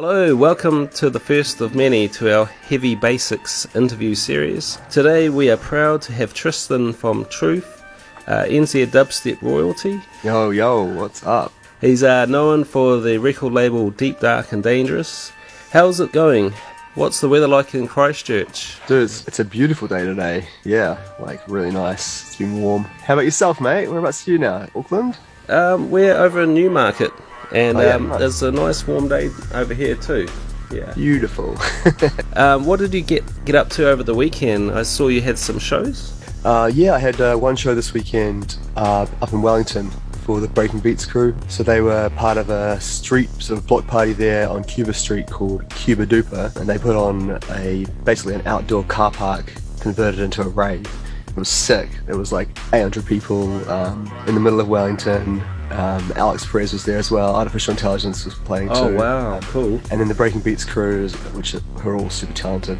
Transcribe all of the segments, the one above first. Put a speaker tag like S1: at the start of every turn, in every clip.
S1: Hello, welcome to the first of many to our Heavy Basics interview series. Today we are proud to have Tristan from Truth, NZ dubstep royalty.
S2: Yo, what's up?
S1: He's known for the record label Deep, Dark and Dangerous. How's it going? What's the weather like in Christchurch?
S2: Dude, it's a beautiful day today. Yeah, like really nice. It's been warm. How about yourself, mate? Whereabouts are you now? Auckland?
S1: We're over in Newmarket. And
S2: nice.
S1: There's a nice warm day over here too. Yeah.
S2: Beautiful.
S1: What did you get up to over the weekend? I saw you had some shows.
S2: Yeah, I had one show this weekend up in Wellington for the Breaking Beats crew. So they were part of a street sort of block party there on Cuba Street called Cuba Duper, and they put on basically an outdoor car park converted into a rave. It was sick. It was like 800 people in the middle of Wellington. Alex Perez was there as well. Artificial Intelligence was playing too.
S1: Oh wow, cool.
S2: And then the Breaking Beats crew, who are all super talented.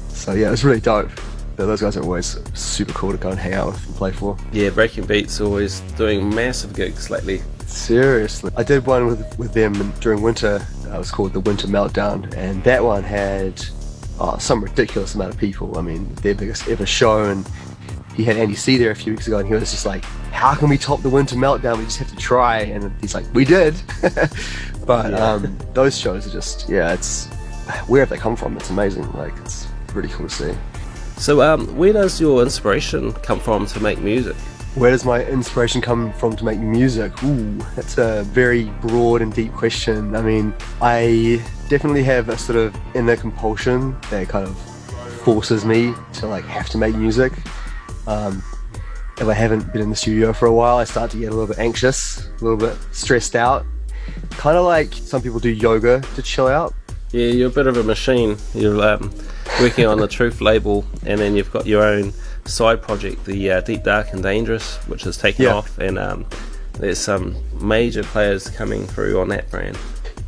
S2: So yeah, it was really dope. Those guys are always super cool to go and hang out with and play for.
S1: Yeah, Breaking Beats always doing massive gigs lately.
S2: Seriously. I did one with them during winter. It was called the Winter Meltdown, and that one had some ridiculous amount of people. I mean, their biggest ever show, and he had Andy C there a few weeks ago, and he was just like, how can we top the Winter Meltdown? We just have to try. And he's like, we did. But those shows are just, it's where have they come from? It's amazing. Like, it's really cool to see.
S1: So where does your inspiration come from to make music?
S2: Where does my inspiration come from to make music? Ooh, that's a very broad and deep question. I mean, I definitely have a sort of inner compulsion that kind of forces me to like have to make music. If I haven't been in the studio for a while, I start to get a little bit anxious, a little bit stressed out. Kind of like some people do yoga to chill out.
S1: Yeah, you're a bit of a machine. You're working on the Truth label, and then you've got your own side project, the Deep, Dark and Dangerous, which has taken off, and there's some major players coming through on that brand.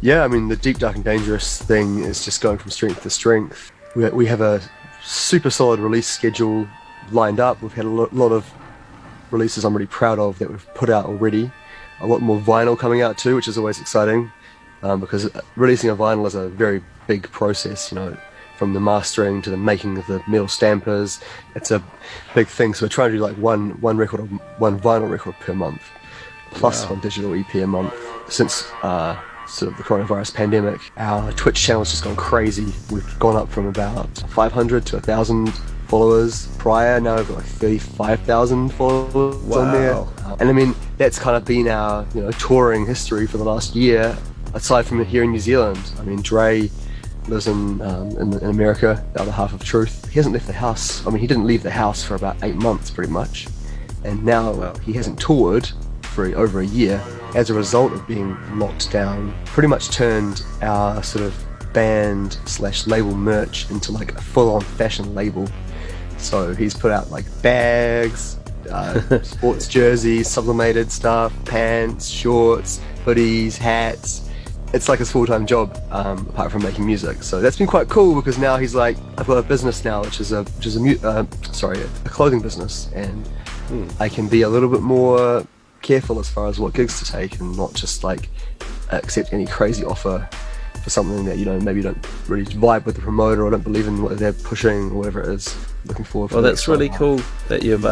S1: Yeah,
S2: I mean, the Deep, Dark and Dangerous thing is just going from strength to strength. We have a super solid release schedule lined up. We've had a lot of releases I'm really proud of that we've put out already. A lot more vinyl coming out too, which is always exciting, because releasing a vinyl is a very big process, you know, from the mastering to the making of the metal stampers. It's a big thing, so we're trying to do like one vinyl record per month, plus one digital EP a month. Since sort of the coronavirus pandemic, our Twitch channel's just gone crazy. We've gone up from about 500 to 1,000 followers prior. Now we've got like 35,000 followers on there. And I mean, that's kind of been our touring history for the last year, aside from here in New Zealand. I mean, Dre lives in America, the other half of Truth. He hasn't left the house. I mean, he didn't leave the house for about 8 months pretty much, and now he hasn't toured for over a year as a result of being locked down. Pretty much turned our sort of band / label merch into like a full-on fashion label. So he's put out like bags, sports jerseys, sublimated stuff, pants, shorts, hoodies, hats. It's like his full-time job, apart from making music. So that's been quite cool, because now he's like, I've got a business now, which is a clothing business, and I can be a little bit more careful as far as what gigs to take, and not just like accept any crazy offer for something that maybe you don't really vibe with the promoter or don't believe in what they're pushing or whatever it is. Looking forward for.
S1: Well, that's really cool that you've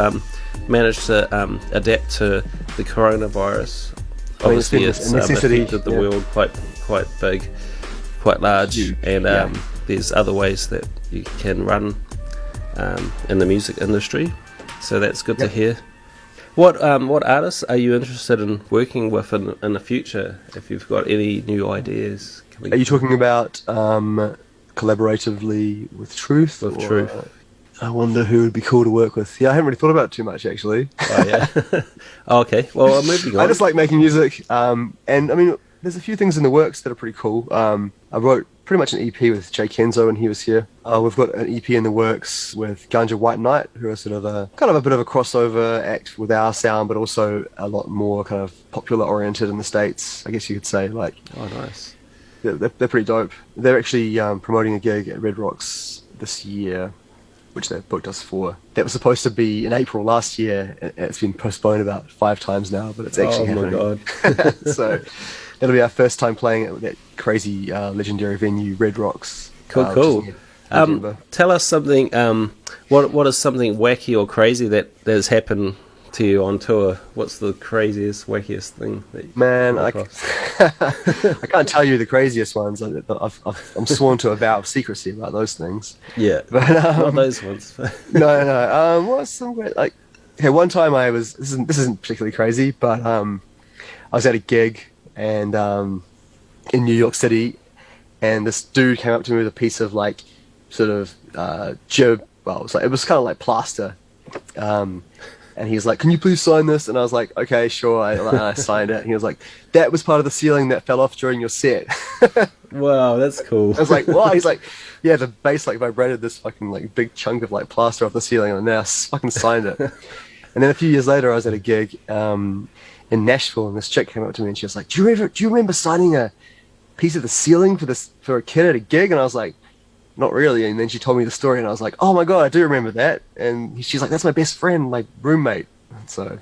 S1: managed to adapt to the coronavirus. Obviously, it's affected the world quite big, quite large, and there's other ways that you can run in the music industry. So that's good to hear. What artists are you interested in working with in the future? If you've got any new ideas,
S2: are you talking about collaboratively with Truth?
S1: With Truth.
S2: I wonder who would be cool to work with. Yeah, I haven't really thought about it too much, actually.
S1: Oh, yeah. Okay, well, I'm moving on.
S2: I just like making music, and I mean, there's a few things in the works that are pretty cool. I wrote pretty much an EP with Jay Kenzo when he was here. We've got an EP in the works with Ganja White Knight, who are sort of a bit of a crossover act with our sound, but also a lot more kind of popular oriented in the States, I guess you could say. Like,
S1: oh, nice.
S2: They're pretty dope. They're actually promoting a gig at Red Rocks this year, which they've booked us for. That was supposed to be in April last year. It's been postponed about 5 times now, but it's actually happening.
S1: Oh my god.
S2: So it'll be our first time playing at that crazy legendary venue, Red Rocks.
S1: Cool. Tell us something. What is something wacky or crazy that has happened to you on tour? What's the craziest, wackiest thing that you
S2: Man, I can't tell you the craziest ones. I'm sworn to a vow of secrecy about those things.
S1: Yeah,
S2: but
S1: not those ones.
S2: no. What's some like? Okay, one time this isn't particularly crazy, but I was at a gig and in New York City, and this dude came up to me with a piece of like sort of jib. Well, it was kind of like plaster. And he was like, "Can you please sign this?" And I was like, "Okay, sure." I signed it. And he was like, "That was part of the ceiling that fell off during your set."
S1: Wow, that's cool.
S2: I was like, "What?" He's like, "Yeah, the bass like vibrated this fucking like big chunk of like plaster off the ceiling, and then I fucking signed it." And then a few years later, I was at a gig in Nashville, and this chick came up to me and she was like, "Do you remember signing a piece of the ceiling for a kid at a gig?" And I was like, "Not really." And then she told me the story, and I was like, "Oh my god, I do remember that." And she's like, "That's my best friend, my roommate." So,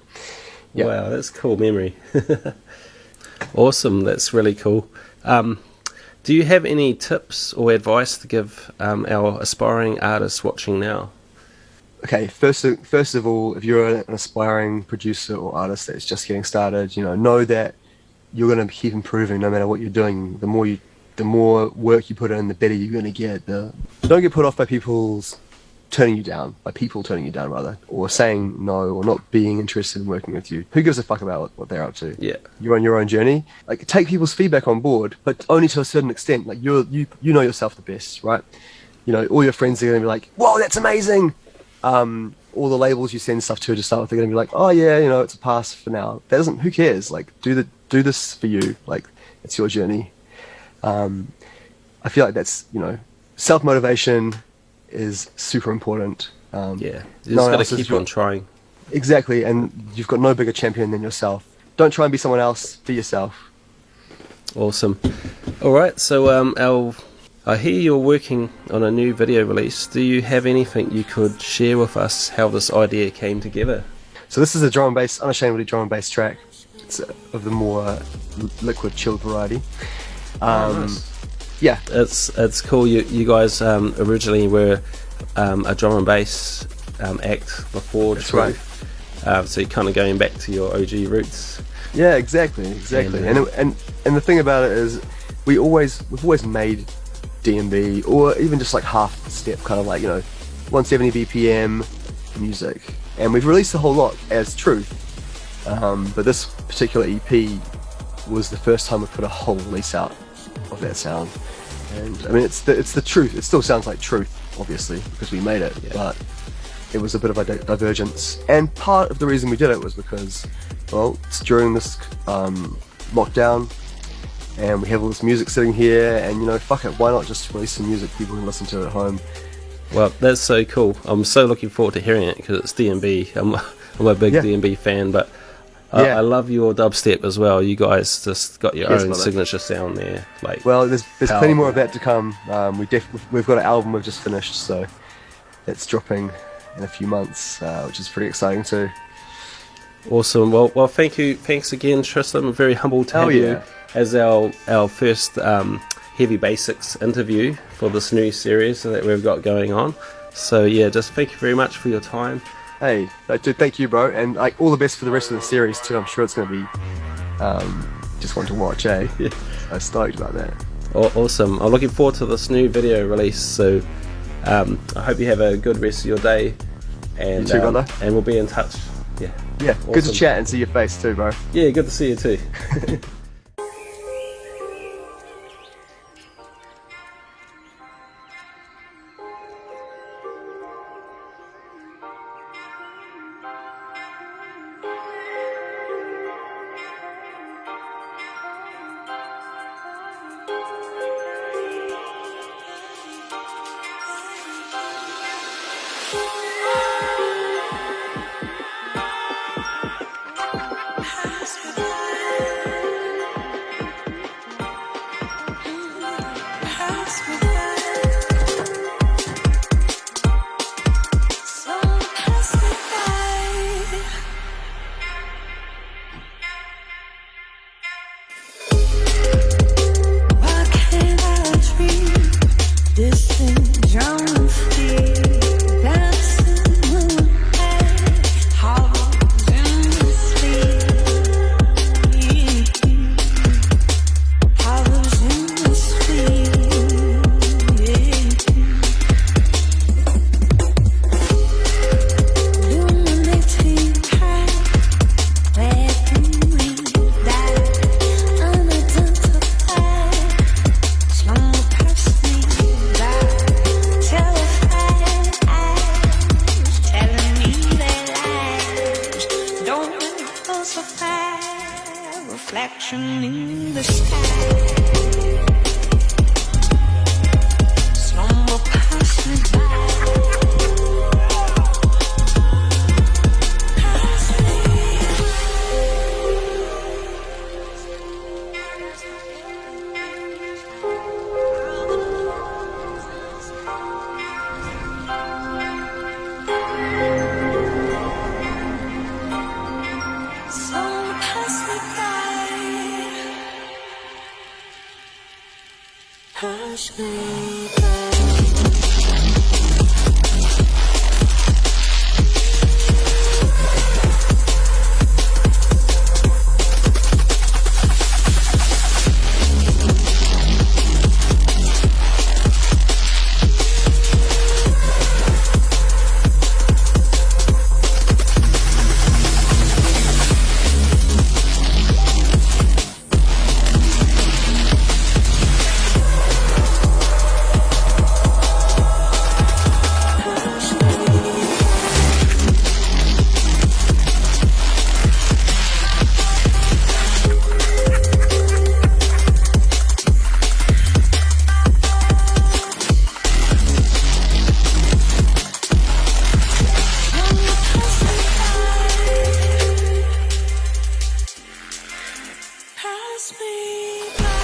S2: yeah.
S1: Wow, that's a cool memory. Awesome, that's really cool. Do you have any tips or advice to give our aspiring artists watching now?
S2: Okay, first of all, if you're an aspiring producer or artist that's just getting started, know that you're going to keep improving no matter what you're doing. The more work you put in, the better you're going to get. Don't get put off by people turning you down, or saying no, or not being interested in working with you. Who gives a fuck about what they're up to?
S1: Yeah.
S2: You're on your own journey. Like, take people's feedback on board, but only to a certain extent. Like, you know yourself the best, right? All your friends are going to be like, "Whoa, that's amazing!" All the labels you send stuff to start with, they're going to be like, "Oh yeah, it's a pass for now." Who cares? Like, do this for you. Like, it's your journey. I feel like that's, self-motivation is super important.
S1: You just got to keep on trying.
S2: Exactly, and you've got no bigger champion than yourself. Don't try and be someone else, be yourself.
S1: Awesome. All right, so I hear you're working on a new video release. Do you have anything you could share with us how this idea came together?
S2: So this is a drum and bass, unashamedly drum and bass track. It's of the more liquid, chilled variety.
S1: Nice.
S2: Yeah,
S1: it's cool. You guys originally were a drum and bass act before.
S2: That's right.
S1: So you're kind of going back to your OG roots.
S2: Yeah, exactly. And the thing about it is, we've always made D&B, or even just like half step, kind of like 170 BPM music, and we've released a whole lot as Truth. But this particular EP was the first time we put a whole release out of that sound, and I mean it's the truth. It still sounds like Truth, obviously, because we made it, but it was a bit of a divergence. And part of the reason we did it was because, well, it's during this lockdown, and we have all this music sitting here, and fuck it, why not just release some music people can listen to at home?
S1: Well, that's so cool. I'm so looking forward to hearing it because it's D&B. I'm a big D&B fan, but I love your dubstep as well. You guys just got your own signature sound there. Like,
S2: well, there's plenty more of that to come. We've got an album we've just finished, so it's dropping in a few months, which is pretty exciting too.
S1: Awesome. Well, thanks again, Tristan. I'm very humbled to have you as our first Heavy Basics interview for this new series that we've got going on. So yeah, just thank you very much for your time.
S2: Hey, dude, thank you, bro, and like all the best for the rest of the series too. I'm sure it's going to be just one to watch, eh? Yeah. I'm stoked about that.
S1: Awesome. I'm looking forward to this new video release. So I hope you have a good rest of your day, and
S2: you too, brother.
S1: And we'll be in touch. Yeah.
S2: Awesome. Good to chat and see your face too, bro.
S1: Yeah, good to see you too.
S3: reflection in the sky. Slumber pass me by. Hush me down. Pass me by.